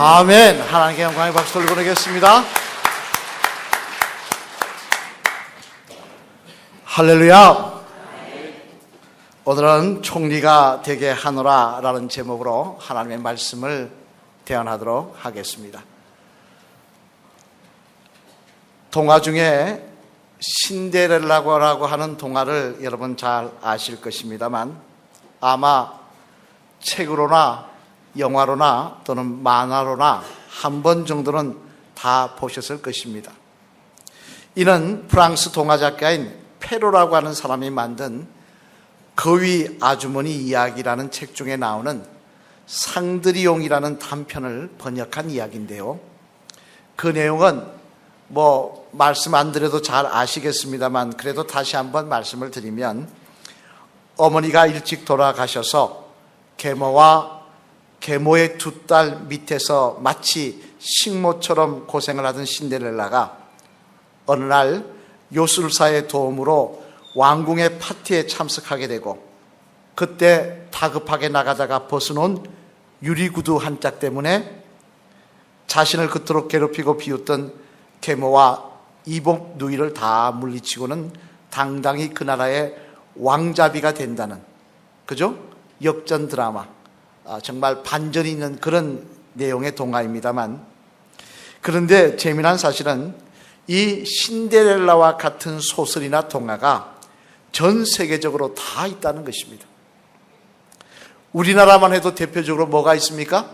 아멘. 하나님께 영광의 박수를 보내겠습니다. 할렐루야. 오늘은 총리가 되게 하노라 라는 제목으로 하나님의 말씀을 대언하도록 하겠습니다. 동화 중에 신데렐라라고 하는 동화를 여러분 잘 아실 것입니다만 아마 책으로나 영화로나 또는 만화로나 한 번 정도는 다 보셨을 것입니다. 이는 프랑스 동화 작가인 페로라고 하는 사람이 만든 거위 아주머니 이야기라는 책 중에 나오는 상드리옹이라는 단편을 번역한 이야기인데요. 그 내용은 말씀 안 드려도 잘 아시겠습니다만 그래도 다시 한번 말씀을 드리면 어머니가 일찍 돌아가셔서 계모와 계모의 두 딸 밑에서 마치 식모처럼 고생을 하던 신데렐라가 어느 날 요술사의 도움으로 왕궁의 파티에 참석하게 되고 그때 다급하게 나가다가 벗어놓은 유리구두 한 짝 때문에 자신을 그토록 괴롭히고 비웃던 계모와 이복 누이를 다 물리치고는 당당히 그 나라의 왕자비가 된다는, 그죠? 역전 드라마, 정말 반전이 있는 그런 내용의 동화입니다만, 그런데 재미난 사실은 이 신데렐라와 같은 소설이나 동화가 전 세계적으로 다 있다는 것입니다. 우리나라만 해도 대표적으로 뭐가 있습니까?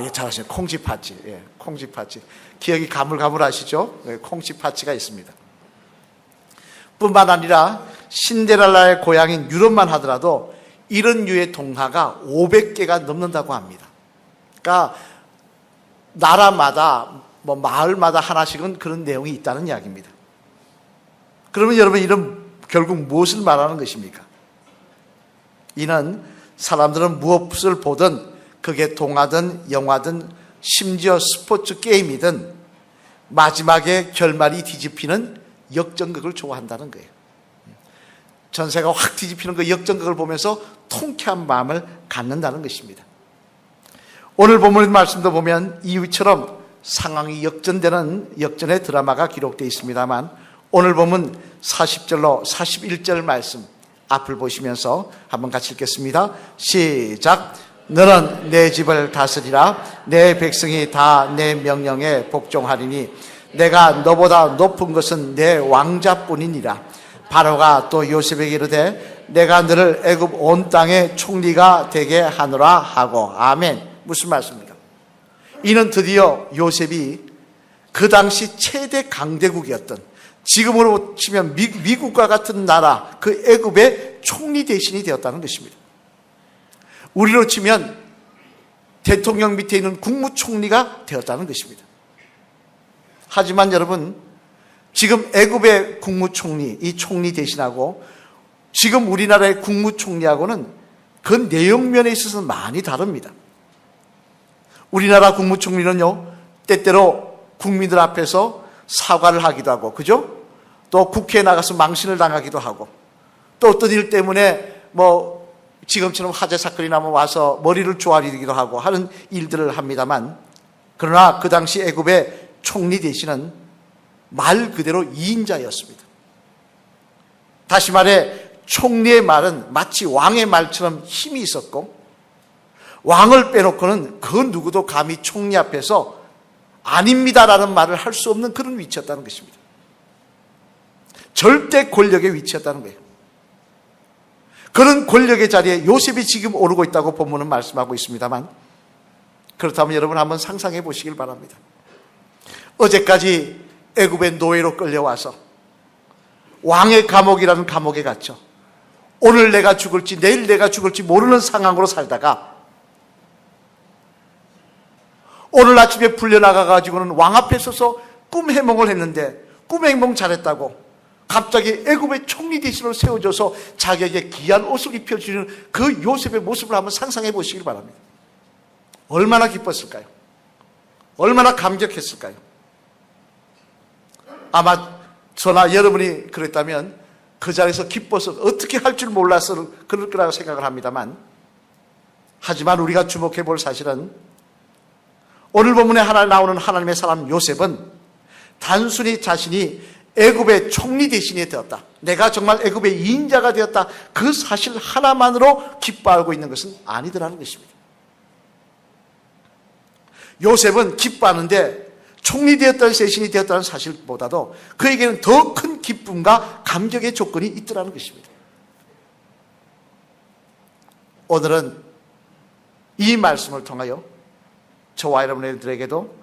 예, 잘하시네요. 콩쥐팥쥐. 예, 콩쥐팥쥐. 기억이 가물가물하시죠? 예, 콩쥐팥쥐가 있습니다. 뿐만 아니라 신데렐라의 고향인 유럽만 하더라도 이런 류의 동화가 500개가 넘는다고 합니다. 그러니까 나라마다 마을마다 하나씩은 그런 내용이 있다는 이야기입니다. 그러면 여러분, 이런 결국 무엇을 말하는 것입니까? 이는 사람들은 무엇을 보든 그게 동화든 영화든 심지어 스포츠 게임이든 마지막에 결말이 뒤집히는 역전극을 좋아한다는 거예요. 전세가 확 뒤집히는 그 역전극을 보면서 통쾌한 마음을 갖는다는 것입니다. 오늘 본문 말씀도 보면 이처럼 상황이 역전되는 역전의 드라마가 기록되어 있습니다만 오늘 본문 40절로 41절 말씀 앞을 보시면서 한번 같이 읽겠습니다. 시작. 너는 내 집을 다스리라. 내 백성이 다 내 명령에 복종하리니 내가 너보다 높은 것은 내 왕자뿐이니라. 바로가 또 요셉에게 이르되 내가 너를 애굽 온 땅의 총리가 되게 하노라 하고. 아멘. 무슨 말씀입니까? 이는 드디어 요셉이 그 당시 최대 강대국이었던, 지금으로 치면 미국과 같은 나라 그 애굽의 총리 대신이 되었다는 것입니다. 우리로 치면 대통령 밑에 있는 국무총리가 되었다는 것입니다. 하지만 여러분, 지금 애굽의 국무총리, 이 총리 대신하고 지금 우리나라의 국무총리하고는 그 내용면에 있어서 많이 다릅니다. 우리나라 국무총리는요, 때때로 국민들 앞에서 사과를 하기도 하고, 그죠? 또 국회에 나가서 망신을 당하기도 하고, 또 어떤 일 때문에 지금처럼 화재 사건이 나면 와서 머리를 조아리기도 하고 하는 일들을 합니다만, 그러나 그 당시 애굽의 총리 대신은 말 그대로 2인자였습니다. 다시 말해 총리의 말은 마치 왕의 말처럼 힘이 있었고, 왕을 빼놓고는 그 누구도 감히 총리 앞에서 아닙니다라는 말을 할 수 없는 그런 위치였다는 것입니다. 절대 권력의 위치였다는 거예요. 그런 권력의 자리에 요셉이 지금 오르고 있다고 본문은 말씀하고 있습니다만, 그렇다면 여러분 한번 상상해 보시길 바랍니다. 어제까지 애굽의 노예로 끌려와서 왕의 감옥이라는 감옥에 갇혀 오늘 내가 죽을지 내일 내가 죽을지 모르는 상황으로 살다가 오늘 아침에 풀려나가가지고는 왕 앞에 서서 꿈 해몽을 했는데 꿈 해몽 잘했다고 갑자기 애굽의 총리 대신으로 세워져서 자기에게 귀한 옷을 입혀주는 그 요셉의 모습을 한번 상상해 보시길 바랍니다. 얼마나 기뻤을까요? 얼마나 감격했을까요? 아마 저나 여러분이 그랬다면 그 자리에서 기뻐서 어떻게 할 줄 몰라서 그럴 거라고 생각을 합니다만, 하지만 우리가 주목해 볼 사실은 오늘 본문에 나오는 하나님의 사람 요셉은 단순히 자신이 애굽의 총리 대신이 되었다, 내가 정말 애굽의 2인자가 되었다, 그 사실 하나만으로 기뻐하고 있는 것은 아니더라는 것입니다. 요셉은 기뻐하는데 총리 되었다는, 대신이 되었다는 사실보다도 그에게는 더 큰 기쁨과 감격의 조건이 있더라는 것입니다. 오늘은 이 말씀을 통하여 저와 여러분들에게도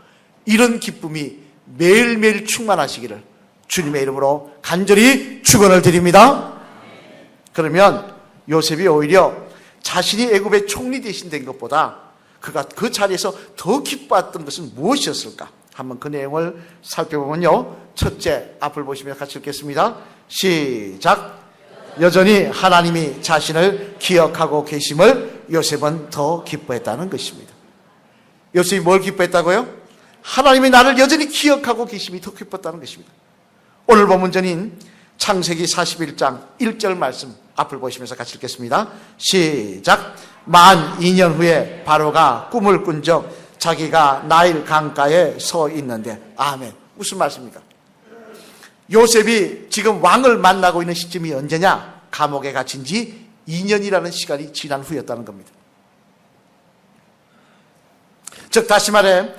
이런 기쁨이 매일매일 충만하시기를 주님의 이름으로 간절히 축원을 드립니다. 그러면 요셉이 오히려 자신이 애굽의 총리 대신 된 것보다 그가 그 자리에서 더 기뻐했던 것은 무엇이었을까? 한번 그 내용을 살펴보면요, 첫째, 앞을 보시면 같이 읽겠습니다. 시작. 여전히 하나님이 자신을 기억하고 계심을 요셉은 더 기뻐했다는 것입니다. 요셉이 뭘 기뻐했다고요? 하나님이 나를 여전히 기억하고 계심이 더 기뻤다는 것입니다. 오늘 본문전인 창세기 41장 1절 말씀 앞을 보시면서 같이 읽겠습니다. 시작. 만 2년 후에 바로가 꿈을 꾼 적 자기가 나일 강가에 서 있는데. 아멘. 무슨 말씀입니까? 요셉이 지금 왕을 만나고 있는 시점이 언제냐? 감옥에 갇힌 지 2년이라는 시간이 지난 후였다는 겁니다. 즉 다시 말해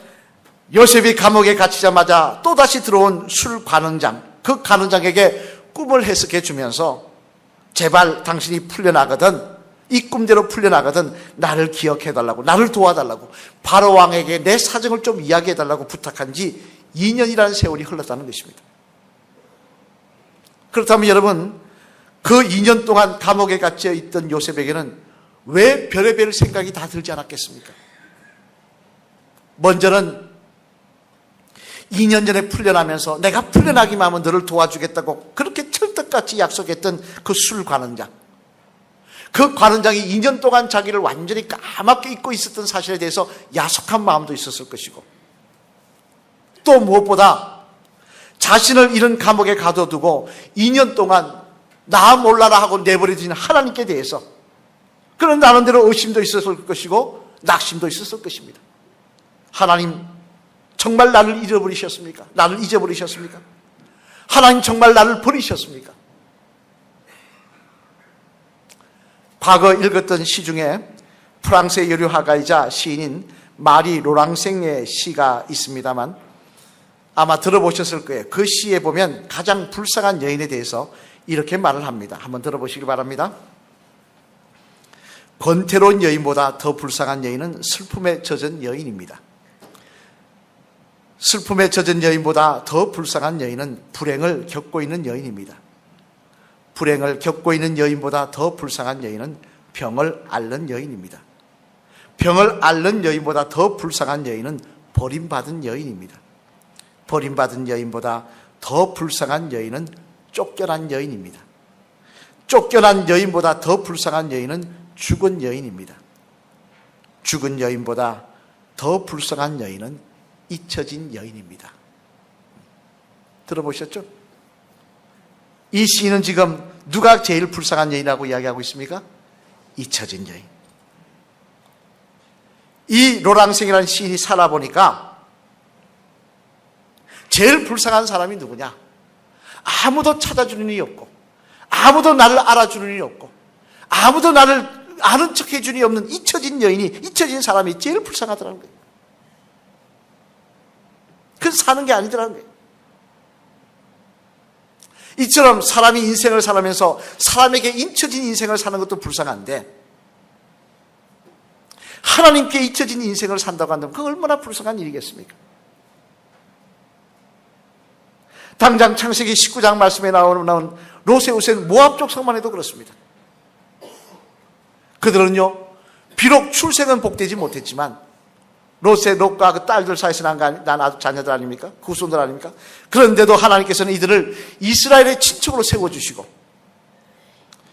요셉이 감옥에 갇히자마자 또다시 들어온 술 관원장, 그 관원장에게 꿈을 해석해 주면서 제발 당신이 풀려나거든, 이 꿈대로 풀려나거든 나를 기억해달라고, 나를 도와달라고, 바로 왕에게 내 사정을 좀 이야기해달라고 부탁한 지 2년이라는 세월이 흘렀다는 것입니다. 그렇다면 여러분, 그 2년 동안 감옥에 갇혀 있던 요셉에게는 왜 별의별 생각이 다 들지 않았겠습니까? 먼저는 2년 전에 풀려나면서 내가 풀려나기만 하면 너를 도와주겠다고 그렇게 철떡같이 약속했던 그 술 관원장, 그 관원장이 2년 동안 자기를 완전히 까맣게 잊고 있었던 사실에 대해서 야속한 마음도 있었을 것이고, 또 무엇보다 자신을 이런 감옥에 가둬두고 2년 동안 나 몰라라 하고 내버려진 하나님께 대해서 그런 나름대로 의심도 있었을 것이고 낙심도 있었을 것입니다. 하나님 정말 나를 잃어버리셨습니까? 나를 잊어버리셨습니까? 하나님 정말 나를 버리셨습니까? 과거 읽었던 시 중에 프랑스의 여류화가이자 시인인 마리 로랑생의 시가 있습니다만 아마 들어보셨을 거예요. 그 시에 보면 가장 불쌍한 여인에 대해서 이렇게 말을 합니다. 한번 들어보시기 바랍니다. 권태로운 여인보다 더 불쌍한 여인은 슬픔에 젖은 여인입니다. 슬픔에 젖은 여인보다 더 불쌍한 여인은 불행을 겪고 있는 여인입니다. 불행을 겪고 있는 여인보다 더 불쌍한 여인은 병을 앓는 여인입니다. 병을 앓는 여인보다 더 불쌍한 여인은 버림받은 여인입니다. 버림받은 여인보다 더 불쌍한 여인은 쫓겨난 여인입니다. 쫓겨난 여인보다 더 불쌍한 여인은 죽은 여인입니다. 죽은 여인보다 더 불쌍한 여인은 잊혀진 여인입니다. 들어보셨죠? 이 시인은 지금 누가 제일 불쌍한 여인이라고 이야기하고 있습니까? 잊혀진 여인. 이 로랑생이라는 시인이 살아보니까 제일 불쌍한 사람이 누구냐? 아무도 찾아주는 일이 없고, 아무도 나를 알아주는 일이 없고, 아무도 나를 아는 척 해주는 일이 없는 잊혀진 여인이, 잊혀진 사람이 제일 불쌍하더라는 거예요. 그래서 사는 게 아니더라는 거예요. 이처럼 사람이 인생을 살아면서 사람에게 잊혀진 인생을 사는 것도 불쌍한데, 하나님께 잊혀진 인생을 산다고 한다면 그거 얼마나 불쌍한 일이겠습니까? 당장 창세기 19장 말씀에 나온 롯의 모압 족속만 해도 그렇습니다. 그들은요, 비록 출생은 복되지 못했지만 롯과 그 딸들 사이에서 난 아주 자녀들 아닙니까? 후손들 아닙니까? 그런데도 하나님께서는 이들을 이스라엘의 친척으로 세워주시고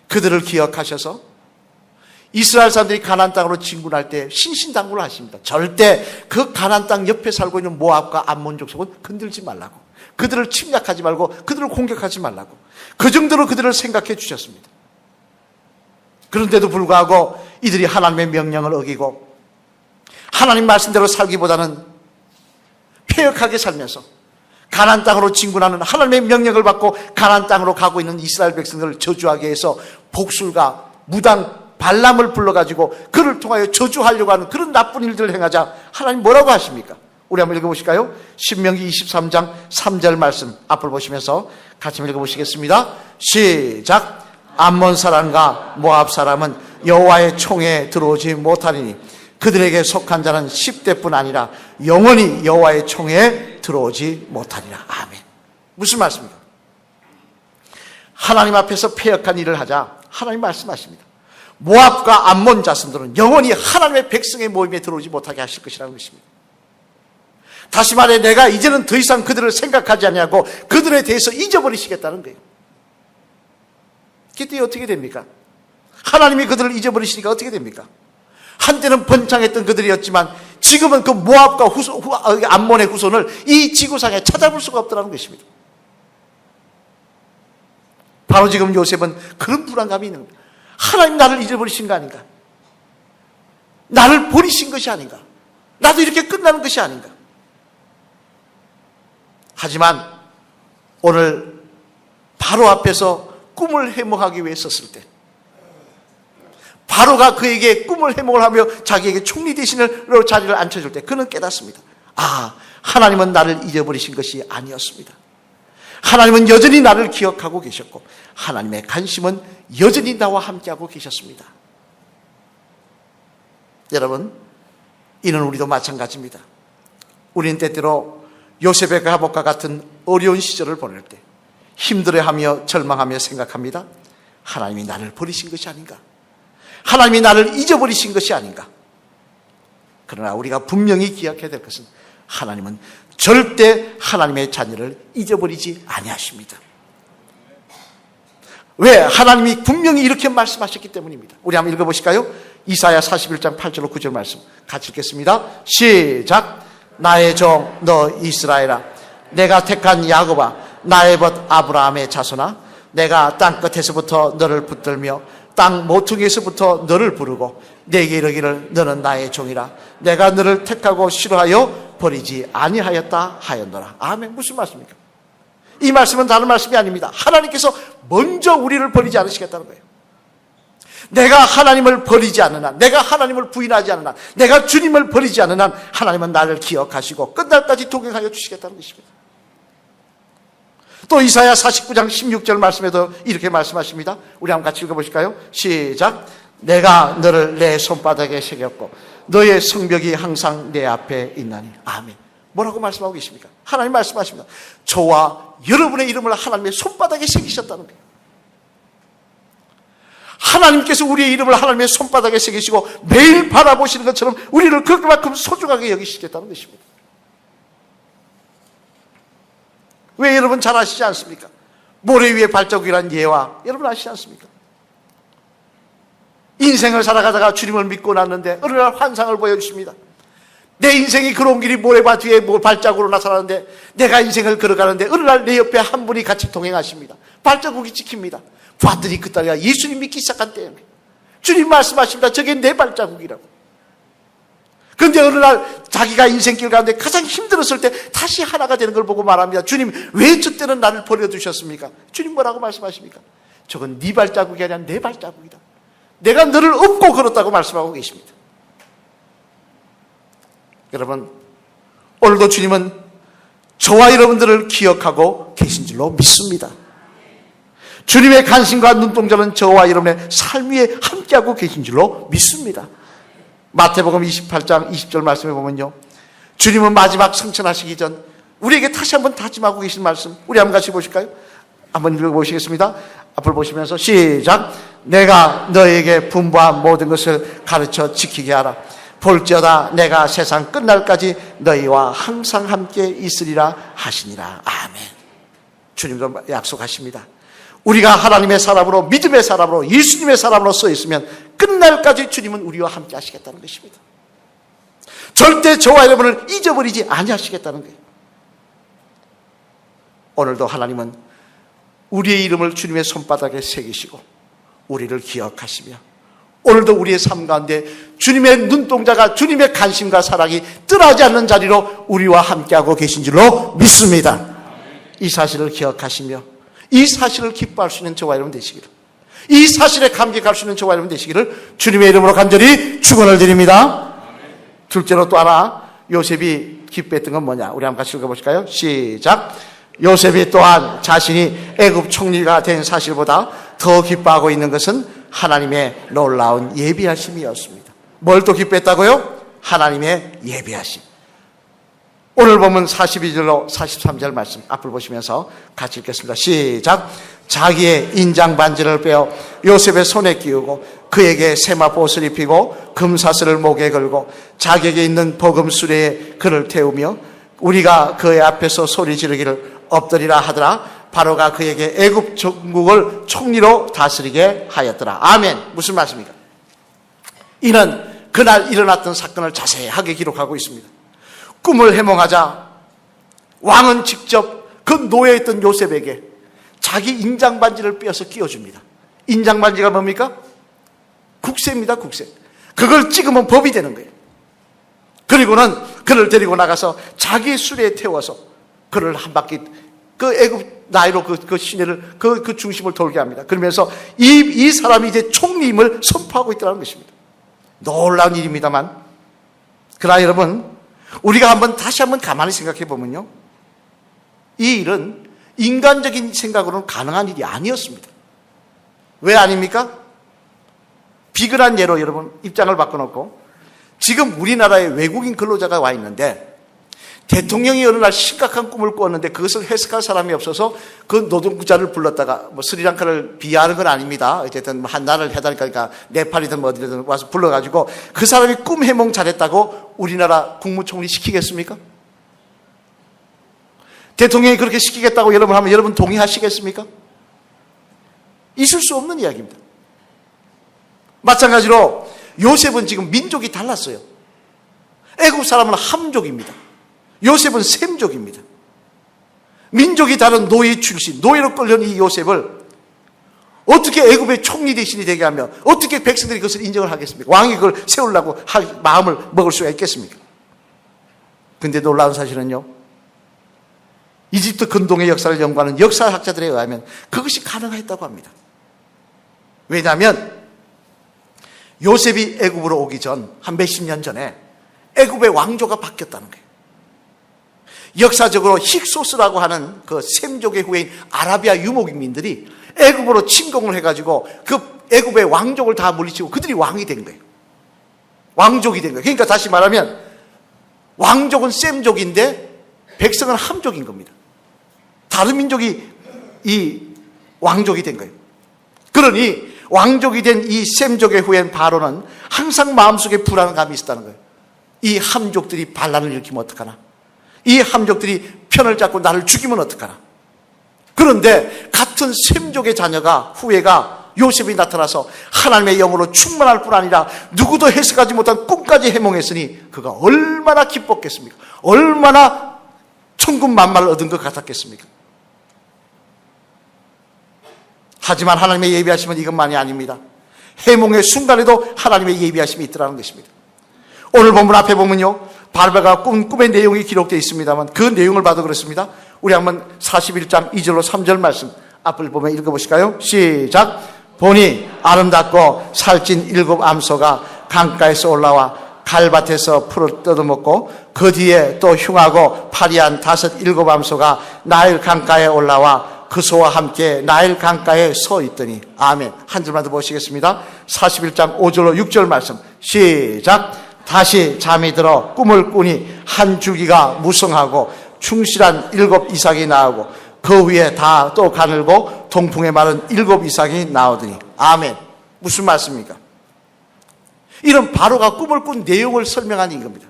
그들을 기억하셔서 이스라엘 사람들이 가나안 땅으로 진군할 때 신신당부를 하십니다. 절대 그 가나안 땅 옆에 살고 있는 모압과 암몬 족속은 건들지 말라고, 그들을 침략하지 말고 그들을 공격하지 말라고, 그 정도로 그들을 생각해 주셨습니다. 그런데도 불구하고 이들이 하나님의 명령을 어기고 하나님 말씀대로 살기보다는 패역하게 살면서 가나안 땅으로 진군하는 하나님의 명령을 받고 가나안 땅으로 가고 있는 이스라엘 백성들을 저주하게 해서 복술과 무당 발람을 불러가지고 그를 통하여 저주하려고 하는 그런 나쁜 일들을 행하자 하나님 뭐라고 하십니까? 우리 한번 읽어보실까요? 신명기 23장 3절 말씀 앞을 보시면서 같이 읽어보시겠습니다. 시작. 암몬 사람과 모압 사람은 여호와의 총에 들어오지 못하리니 그들에게 속한 자는 10대뿐 아니라 영원히 여호와의 총에 들어오지 못하리라. 아멘. 무슨 말씀입니까? 하나님 앞에서 패역한 일을 하자 하나님 말씀하십니다. 모압과 암몬 자손들은 영원히 하나님의 백성의 모임에 들어오지 못하게 하실 것이라는 것입니다. 다시 말해 내가 이제는 더 이상 그들을 생각하지 아니하고 그들에 대해서 잊어버리시겠다는 거예요. 그때 어떻게 됩니까? 하나님이 그들을 잊어버리시니까 어떻게 됩니까? 한때는 번창했던 그들이었지만 지금은 그 모압과 암몬의 후손을 이 지구상에 찾아볼 수가 없더라는 것입니다. 바로 지금 요셉은 그런 불안감이 있는 겁니다. 하나님 나를 잊어버리신 거 아닌가? 나를 버리신 것이 아닌가? 나도 이렇게 끝나는 것이 아닌가? 하지만 오늘 바로 앞에서 꿈을 해몽하기 위해 섰을 때 바로가 그에게 꿈을 해몽을 하며 자기에게 총리 대신으로 자리를 앉혀줄 때 그는 깨닫습니다. 아, 하나님은 나를 잊어버리신 것이 아니었습니다. 하나님은 여전히 나를 기억하고 계셨고 하나님의 관심은 여전히 나와 함께하고 계셨습니다. 여러분, 이는 우리도 마찬가지입니다. 우리는 때때로 요셉의 감옥과 같은 어려운 시절을 보낼 때 힘들어하며 절망하며 생각합니다. 하나님이 나를 버리신 것이 아닌가? 하나님이 나를 잊어버리신 것이 아닌가? 그러나 우리가 분명히 기억해야 될 것은 하나님은 절대 하나님의 자녀를 잊어버리지 아니하십니다. 왜? 하나님이 분명히 이렇게 말씀하셨기 때문입니다. 우리 한번 읽어보실까요? 이사야 41장 8절 9절 말씀 같이 읽겠습니다. 시작. 나의 종 너 이스라엘아, 내가 택한 야곱아, 나의 벗 아브라함의 자손아, 내가 땅끝에서부터 너를 붙들며 땅 모퉁이에서부터 너를 부르고 내게 이르기를 너는 나의 종이라. 내가 너를 택하고 싫어하여 버리지 아니하였다 하였노라. 아멘. 무슨 말씀입니까? 이 말씀은 다른 말씀이 아닙니다. 하나님께서 먼저 우리를 버리지 않으시겠다는 거예요. 내가 하나님을 버리지 않는 한, 내가 하나님을 부인하지 않는 한, 내가 주님을 버리지 않는 한 하나님은 나를 기억하시고 끝날까지 동행하여 주시겠다는 것입니다. 또 이사야 49장 16절 말씀에도 이렇게 말씀하십니다. 우리 한번 같이 읽어보실까요? 시작. 내가 너를 내 손바닥에 새겼고 너의 성벽이 항상 내 앞에 있나니. 아멘. 뭐라고 말씀하고 계십니까? 하나님 말씀하십니다. 저와 여러분의 이름을 하나님의 손바닥에 새기셨다는 거예요. 하나님께서 우리의 이름을 하나님의 손바닥에 새기시고 매일 바라보시는 것처럼 우리를 그만큼 소중하게 여기시겠다는 것입니다. 왜 여러분 잘 아시지 않습니까? 모래 위에 발자국이란 예화 여러분 아시지 않습니까? 인생을 살아가다가 주님을 믿고 났는데 어느 날 환상을 보여주십니다. 내 인생이 걸어온 길이 모래밭 뒤에 발자국으로 나타나는데 내가 인생을 걸어가는데 어느 날 내 옆에 한 분이 같이 동행하십니다. 발자국이 찍힙니다. 봤더니 그때가 예수님 믿기 시작한 때입니다. 주님 말씀하십니다. 저게 내 발자국이라고. 그런데 어느 날 자기가 인생길 가운데 가장 힘들었을 때 다시 하나가 되는 걸 보고 말합니다. 주님, 왜 저 때는 나를 버려두셨습니까? 주님 뭐라고 말씀하십니까? 저건 네 발자국이 아니라 내 발자국이다. 내가 너를 업고 걸었다고 말씀하고 계십니다. 여러분, 오늘도 주님은 저와 여러분들을 기억하고 계신 줄로 믿습니다. 주님의 관심과 눈동자는 저와 여러분의 삶 위에 함께하고 계신 줄로 믿습니다. 마태복음 28장 20절 말씀에 보면요, 주님은 마지막 승천하시기 전 우리에게 다시 한번 다짐하고 계신 말씀, 우리 한번 같이 보실까요? 한번 읽어보시겠습니다. 앞을 보시면서 시작. 내가 너에게 분부한 모든 것을 가르쳐 지키게 하라. 볼지어다 내가 세상 끝날까지 너희와 항상 함께 있으리라 하시니라. 아멘. 주님도 약속하십니다. 우리가 하나님의 사람으로, 믿음의 사람으로, 예수님의 사람으로 써 있으면 끝날까지 주님은 우리와 함께 하시겠다는 것입니다. 절대 저와 여러분을 잊어버리지 아니하시겠다는 거예요. 오늘도 하나님은 우리의 이름을 주님의 손바닥에 새기시고 우리를 기억하시며 오늘도 우리의 삶 가운데 주님의 눈동자가, 주님의 관심과 사랑이 떠나지 않는 자리로 우리와 함께하고 계신 줄로 믿습니다. 이 사실을 기억하시며 이 사실을 기뻐할 수 있는 저와 여러분 되시기를, 이 사실에 감격할 수 있는 저와 여러분 되시기를 주님의 이름으로 간절히 축원을 드립니다. 둘째로 또 하나 요셉이 기뻐했던 건 뭐냐? 우리 한번 같이 읽어보실까요? 시작. 요셉이 또한 자신이 애굽 총리가 된 사실보다 더 기뻐하고 있는 것은 하나님의 놀라운 예비하심이었습니다. 뭘 또 기뻐했다고요? 하나님의 예비하심. 오늘 보면 42절로 43절 말씀 앞을 보시면서 같이 읽겠습니다. 시작. 자기의 인장 반지를 빼어 요셉의 손에 끼우고 그에게 세마포옷을 입히고 금사슬을 목에 걸고 자기에게 있는 버금수레에 그를 태우며 우리가 그의 앞에서 소리 지르기를 엎드리라 하더라. 바로가 그에게 애굽 전국을 총리로 다스리게 하였더라. 아멘. 무슨 말씀입니까? 이는 그날 일어났던 사건을 자세하게 기록하고 있습니다. 꿈을 해몽하자 왕은 직접 그 노예에 있던 요셉에게 자기 인장반지를 빼어서 끼워줍니다. 인장반지가 뭡니까? 국세입니다. 국세. 그걸 찍으면 법이 되는 거예요. 그리고는 그를 데리고 나가서 자기 수레에 태워서 그를 한 바퀴 그 애굽 나이로 그 시내를 그 중심을 돌게 합니다. 그러면서 이 사람이 이제 총리임을 선포하고 있다는 것입니다. 놀라운 일입니다만, 그러나 여러분, 우리가 다시 한번 가만히 생각해 보면요, 이 일은 인간적인 생각으로는 가능한 일이 아니었습니다. 왜 아닙니까? 비근한 예로 여러분 입장을 바꿔놓고, 지금 우리나라에 외국인 근로자가 와 있는데 대통령이 어느 날 심각한 꿈을 꾸었는데 그것을 해석할 사람이 없어서 그 노동자를 불렀다가, 스리랑카를 비하하는 건 아닙니다. 어쨌든 한 나라를 해달라니까 네팔이든 어디든 와서 불러가지고 그 사람이 꿈 해몽 잘했다고 우리나라 국무총리 시키겠습니까? 대통령이 그렇게 시키겠다고 여러분 하면 여러분 동의하시겠습니까? 있을 수 없는 이야기입니다. 마찬가지로 요셉은 지금 민족이 달랐어요. 애굽 사람은 함족입니다. 요셉은 셈족입니다. 민족이 다른 노예 출신, 노예로 끌려온 이 요셉을 어떻게 애굽의 총리 대신이 되게 하며 어떻게 백성들이 그것을 인정을 하겠습니까? 왕이 그걸 세우려고 마음을 먹을 수가 있겠습니까? 근데 놀라운 사실은요, 이집트 근동의 역사를 연구하는 역사학자들에 의하면 그것이 가능했다고 합니다. 왜냐하면 요셉이 애굽으로 오기 전 한 몇십 년 전에 애굽의 왕조가 바뀌었다는 거예요. 역사적으로 힉소스라고 하는 그 셈족의 후예인 아라비아 유목민들이 애굽으로 침공을 해가지고 그 애굽의 왕족을 다 물리치고 그들이 왕이 된 거예요. 왕족이 된 거예요. 그러니까 다시 말하면 왕족은 셈족인데 백성은 함족인 겁니다. 다른 민족이 이 왕족이 된 거예요. 그러니 왕족이 된 이 셈족의 후예인 바로는 항상 마음속에 불안감이 있었다는 거예요. 이 함족들이 반란을 일으키면 어떡하나? 이 함족들이 편을 잡고 나를 죽이면 어떡하나? 그런데 같은 셈족의 자녀가, 후예가 요셉이 나타나서 하나님의 영으로 충만할 뿐 아니라 누구도 해석하지 못한 꿈까지 해몽했으니 그가 얼마나 기뻤겠습니까? 얼마나 천군만마를 얻은 것 같았겠습니까? 하지만 하나님의 예비하심은 이것만이 아닙니다. 해몽의 순간에도 하나님의 예비하심이 있더라는 것입니다. 오늘 본문 앞에 보면요, 바르바가 꿈의 내용이 기록되어 있습니다만 그 내용을 봐도 그렇습니다. 우리 한번 41장 2절로 3절 말씀 앞을 보면 읽어보실까요? 시작. 보니 아름답고 살찐 7 암소가 강가에서 올라와 갈밭에서 풀을 뜯어먹고 그 뒤에 또 흉하고 파리한 7 암소가 나일 강가에 올라와 그 소와 함께 나일 강가에 서 있더니. 아멘. 한 줄만 더 보시겠습니다. 41장 5절로 6절 말씀 시작. 다시 잠이 들어 꿈을 꾸니 한 줄기가 무성하고 충실한 7 이삭이 나오고 그 위에 다 또 가늘고 동풍에 마른 7 이삭이 나오더니. 아멘. 무슨 말씀입니까? 이런 바로가 꿈을 꾼 내용을 설명하는 이겁니다.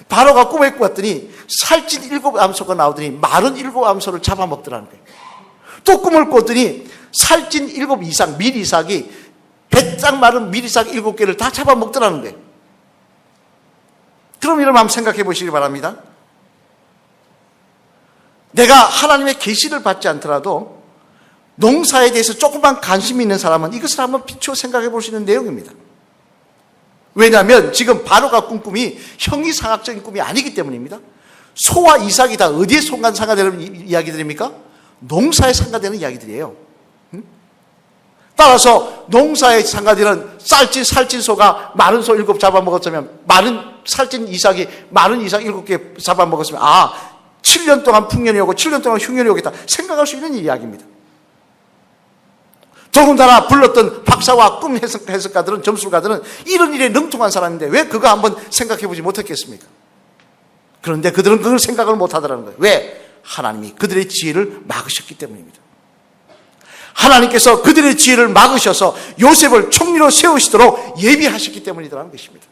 바로가 꿈을 꿨더니 살찐 7 암소가 나오더니 마른 7 암소를 잡아먹더라는 거예요. 또 꿈을 꿨더니 살찐 7 이삭, 밀 이삭이 배짱 마른 밀 이삭 7개를 다 잡아먹더라는 거예요. 그럼 여러분 한번 생각해 보시기 바랍니다. 내가 하나님의 계시를 받지 않더라도 농사에 대해서 조금만 관심이 있는 사람은 이것을 한번 비추어 생각해 볼 수 있는 내용입니다. 왜냐하면 지금 바로가 꾼 꿈이 형이상학적인 꿈이 아니기 때문입니다. 소와 이삭이 다 어디에 상관되는 이야기들입니까? 농사에 상관되는 이야기들이에요. 따라서 농사에 상관되는 살찐 소가 마른 소 7 잡아먹었으면 살찐 이삭이 마른 이삭 7개 잡아먹었으면 7년 동안 풍년이 오고 7년 동안 흉년이 오겠다 생각할 수 있는 이야기입니다. 더군다나 불렀던 박사와 꿈 해석가들은 점술가들은 이런 일에 능통한 사람인데 왜 그거 한번 생각해보지 못했겠습니까? 그런데 그들은 그걸 생각을 못하더라는 거예요. 왜? 하나님이 그들의 지혜를 막으셨기 때문입니다. 하나님께서 그들의 지혜를 막으셔서 요셉을 총리로 세우시도록 예비하셨기 때문이라는 것입니다.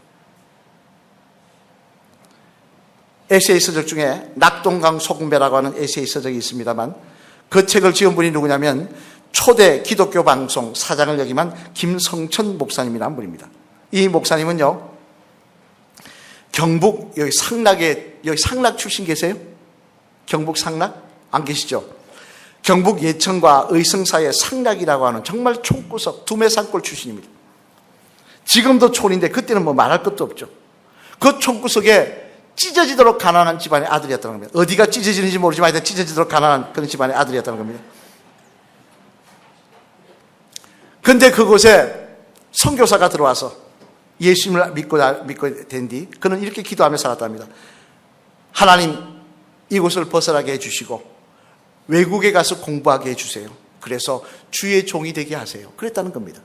에세이서적 중에 낙동강 소금배라고 하는 에세이서적이 있습니다만 그 책을 지은 분이 누구냐면 초대 기독교 방송 사장을 역임한 김성천 목사님이라는 분입니다. 이 목사님은요, 경북 여기 상락 출신 계세요? 경북 상락? 안 계시죠? 경북 예천과 의성 사이의 상락이라고 하는 정말 촌구석 두메산골 출신입니다. 지금도 촌인데 그때는 뭐 말할 것도 없죠. 그 촌구석에 찢어지도록 가난한 집안의 아들이었다는 겁니다. 어디가 찢어지는지 모르지만 하여튼 찢어지도록 가난한 그런 집안의 아들이었다는 겁니다. 근데 그곳에 선교사가 들어와서 예수님을 믿고 된 뒤 그는 이렇게 기도하며 살았답니다. 하나님, 이곳을 벗어나게 해주시고 외국에 가서 공부하게 해주세요. 그래서 주의 종이 되게 하세요. 그랬다는 겁니다.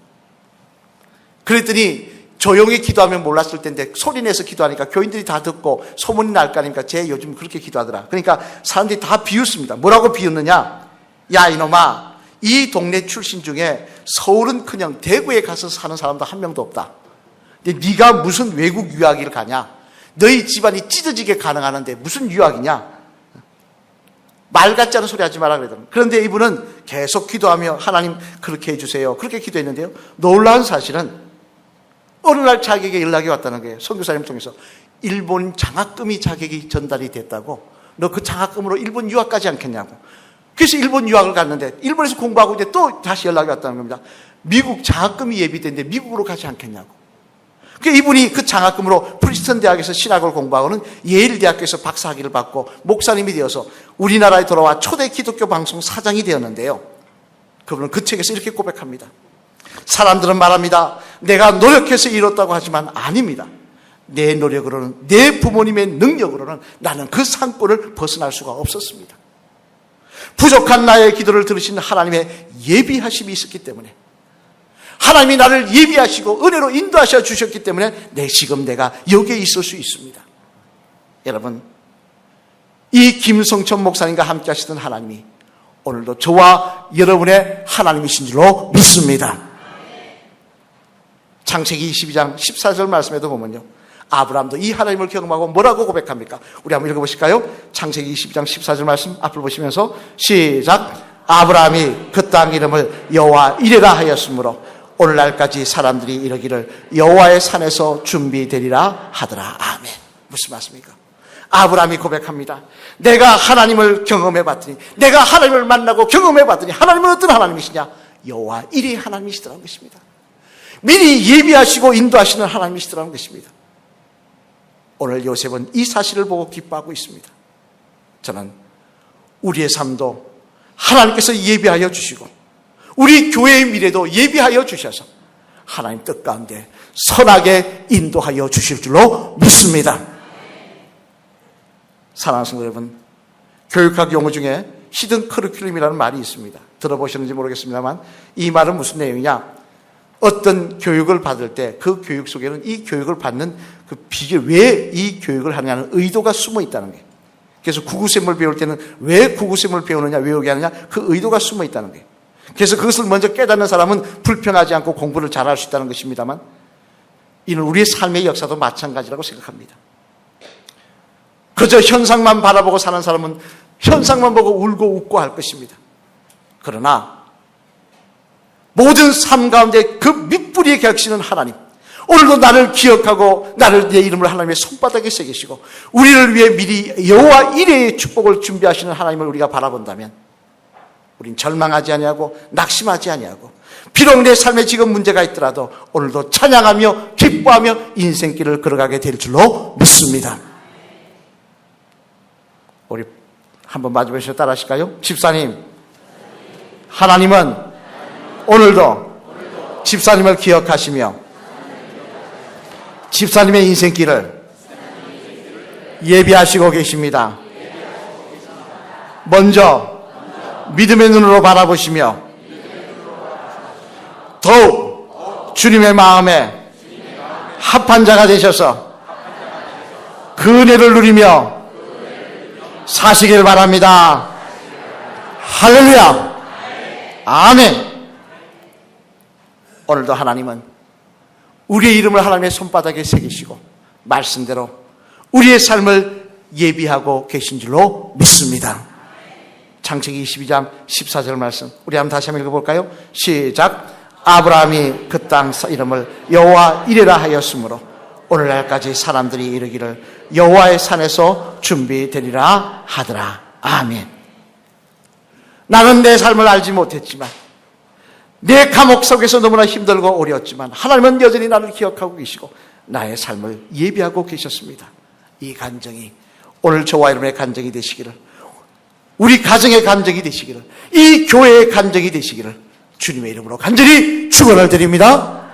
그랬더니 조용히 기도하면 몰랐을 텐데 소리내서 기도하니까 교인들이 다 듣고 소문이 날 거 아닙니까? 쟤 요즘 그렇게 기도하더라. 그러니까 사람들이 다 비웃습니다. 뭐라고 비웃느냐? 야 이놈아, 이 동네 출신 중에 서울은커녕 대구에 가서 사는 사람도 한 명도 없다. 근데 네가 무슨 외국 유학을 가냐? 너희 집안이 찢어지게 가능하는데 무슨 유학이냐? 말 같지 않은 소리 하지 마라 그러더라고요. 그런데 이분은 계속 기도하며 하나님 그렇게 해주세요. 그렇게 기도했는데요. 놀라운 사실은 어느 날 자기에게 연락이 왔다는 거예요. 선교사님을 통해서. 일본 장학금이 자격이 전달이 됐다고. 너 그 장학금으로 일본 유학 가지 않겠냐고. 그래서 일본 유학을 갔는데 일본에서 공부하고 이제 또 다시 연락이 왔다는 겁니다. 미국 장학금이 예비된데 미국으로 가지 않겠냐고. 그러니까 이분이 그 장학금으로 프리스턴 대학에서 신학을 공부하고는 예일 대학교에서 박사학위를 받고 목사님이 되어서 우리나라에 돌아와 초대 기독교 방송 사장이 되었는데요. 그분은 그 책에서 이렇게 고백합니다. 사람들은 말합니다. 내가 노력해서 이뤘다고 하지만 아닙니다. 내 노력으로는, 내 부모님의 능력으로는 나는 그 상권을 벗어날 수가 없었습니다. 부족한 나의 기도를 들으신 하나님의 예비하심이 있었기 때문에, 하나님이 나를 예비하시고 은혜로 인도하셔 주셨기 때문에 지금 내가 여기에 있을 수 있습니다. 여러분, 이 김성천 목사님과 함께 하시던 하나님이 오늘도 저와 여러분의 하나님이신 줄로 믿습니다. 창세기 22장 14절 말씀에도 보면요, 아브라함도 이 하나님을 경험하고 뭐라고 고백합니까? 우리 한번 읽어보실까요? 창세기 22장 14절 말씀 앞을 보시면서 시작. 아브라함이 그 땅 이름을 여호와 이레라 하였으므로 오늘날까지 사람들이 이러기를 여호와의 산에서 준비되리라 하더라. 아멘. 무슨 말씀입니까? 아브라함이 고백합니다. 내가 하나님을 경험해봤더니, 내가 하나님을 만나고 경험해봤더니 하나님은 어떤 하나님이시냐? 여호와 이레 하나님이시더라는 것입니다. 미리 예비하시고 인도하시는 하나님이시더라는 것입니다. 오늘 요셉은 이 사실을 보고 기뻐하고 있습니다. 저는 우리의 삶도 하나님께서 예비하여 주시고 우리 교회의 미래도 예비하여 주셔서 하나님 뜻 가운데 선하게 인도하여 주실 줄로 믿습니다. 사랑하는 성도 여러분, 교육학 용어 중에 히든 커리큘럼이라는 말이 있습니다. 들어보셨는지 모르겠습니다만 이 말은 무슨 내용이냐? 어떤 교육을 받을 때 그 교육 속에는 이 교육을 받는 그 비결, 왜 이 교육을 하느냐는 의도가 숨어 있다는 거예요. 그래서 구구셈을 배울 때는 왜 구구셈을 배우느냐, 외우게 하느냐, 그 의도가 숨어 있다는 거예요. 그래서 그것을 먼저 깨닫는 사람은 불평하지 않고 공부를 잘할 수 있다는 것입니다만, 이는 우리의 삶의 역사도 마찬가지라고 생각합니다. 그저 현상만 바라보고 사는 사람은 현상만 보고 울고 웃고 할 것입니다. 그러나 모든 삶 가운데 그 밑뿌리에 계시는 하나님, 오늘도 나를 기억하고 나를 내 이름을 하나님의 손바닥에 새기시고 우리를 위해 미리 여호와 이레의 축복을 준비하시는 하나님을 우리가 바라본다면 우린 절망하지 아니하고 낙심하지 아니하고 비록 내 삶에 지금 문제가 있더라도 오늘도 찬양하며 기뻐하며 인생길을 걸어가게 될 줄로 믿습니다. 우리 한번 마주보시고 따라 하실까요? 집사님, 하나님은 오늘도 집사님을 기억하시며 집사님의 인생길을 예비하시고 계십니다. 먼저 믿음의 눈으로 바라보시며 더욱 주님의 마음에 합한 자가 되셔서 그 은혜를 누리며 사시길 바랍니다. 할렐루야. 아멘. 오늘도 하나님은 우리의 이름을 하나님의 손바닥에 새기시고 말씀대로 우리의 삶을 예비하고 계신 줄로 믿습니다. 창세기 22장 14절 말씀 우리 한번 다시 한번 읽어볼까요? 시작. 아브라함이 그 땅 이름을 여호와 이레라 하였으므로 오늘날까지 사람들이 이르기를 여호와의 산에서 준비되리라 하더라. 아멘. 나는 내 삶을 알지 못했지만 내 감옥 속에서 너무나 힘들고 어려웠지만 하나님은 여전히 나를 기억하고 계시고 나의 삶을 예비하고 계셨습니다. 이 간증이 오늘 저와 여러분의 간증이 되시기를, 우리 가정의 간증이 되시기를, 이 교회의 간증이 되시기를 주님의 이름으로 간절히 축원을 드립니다.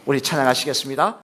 우리 찬양하시겠습니다.